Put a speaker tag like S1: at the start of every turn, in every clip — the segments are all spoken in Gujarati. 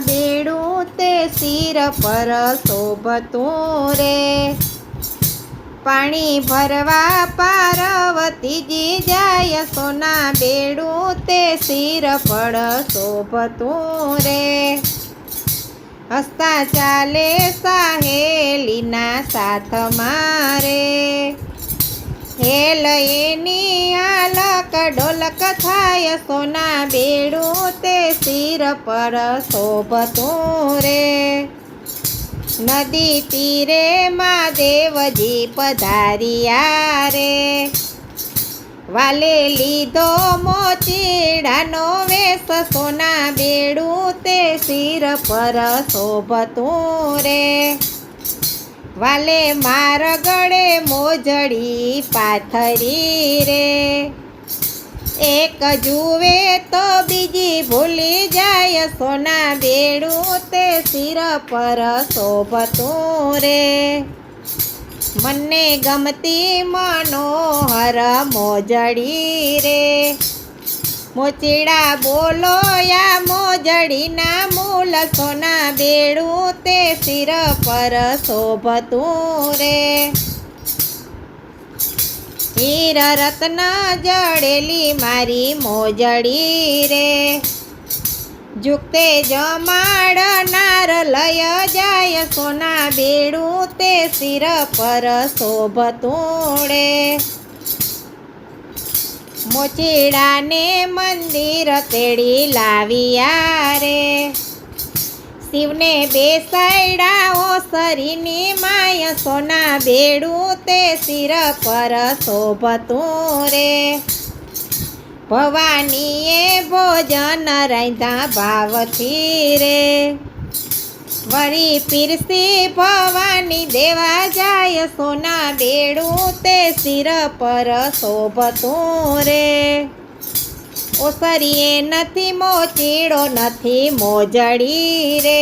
S1: બેડું તે શિર પર શોભતું રે। પાણી ભરવા પાર્વતીજી જાય, સોના બેડું તે શિર પર શોભતું રે। હસતા ચાલે સહેલીના સાથ મારે, હેલ એની આલક ડોલક થાય, સોના બેડું તે શિર પર શોભતું રે। નદી તીરે મહાદેવજી પધાર્યા રે, વાલે લીધો મોચીડાનો વેશ, સોના બેડું તે શિર પર શોભતું રે। વાલે માર ગળે મોજડી પાથરી રે, એક જુએ તો બીજી ભૂલી જાય, સોના બેડું તે શિર પર શોભતું રે। મને ગમતી મનોહર મોજડી રે, મોચીડા બોલો યા મોજડીના મૂલ, સોના બેડું તે શિર પર શોભતું રે। હીર રત્ન જડેલી મારી મોજડી રે, ઝુકતે જમાડનાર લય જાય, સોના બેડું તે શિર પર શોભતું રે। મોચીડાને મંદિર તેડી લાવ્યા રે, શિવને બેસાડ્યા ઓસરીની માય, સોના બેડું તે શિર પર શોભતું રે। ભવાનીએ ભોજન રાંધ્યા ભાવથી રે, વળી પીરસી ભવાની દેવા જાય, સોના બેડું તે શિર પર શોભતું રે। ઓસરીએ નથી મોચીડો નથી મોજડી રે,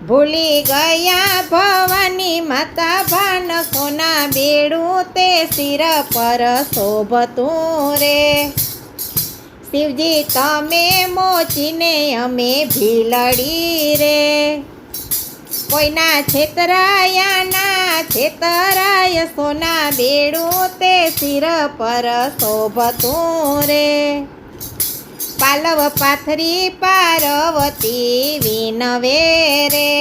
S1: ભૂલી ગયા ભવાની માતા ભાન, સોના બેડું તે શિર પર શોભતું રે। શિવજી તમે મોચીને અમે ભીલડી રે, કોઈના છેતરાયા ના છેતરાય, સોના બેડું તે શિર પર શોભતું રે। પાલવ પાથરી પાર્વતી વિનવે રે,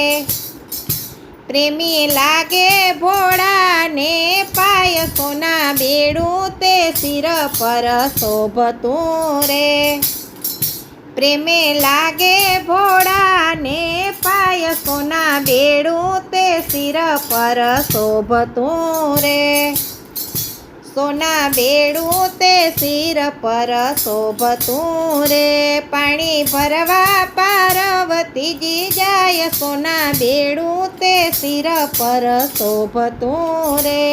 S1: પ્રેમી લાગે ભોળાને પાય, સોના બેડું તે શિર પર શોભતું રે। પ્રેમે લાગે ભોળાને પાય, સોના બેડું તે શિર પર શોભતું રે। સોના બેડું તે શિર પર શોભતું રે। પાણી ભરવા પાર્વતીજી જાય, સોના બેડું તે શિર પર શોભતું રે।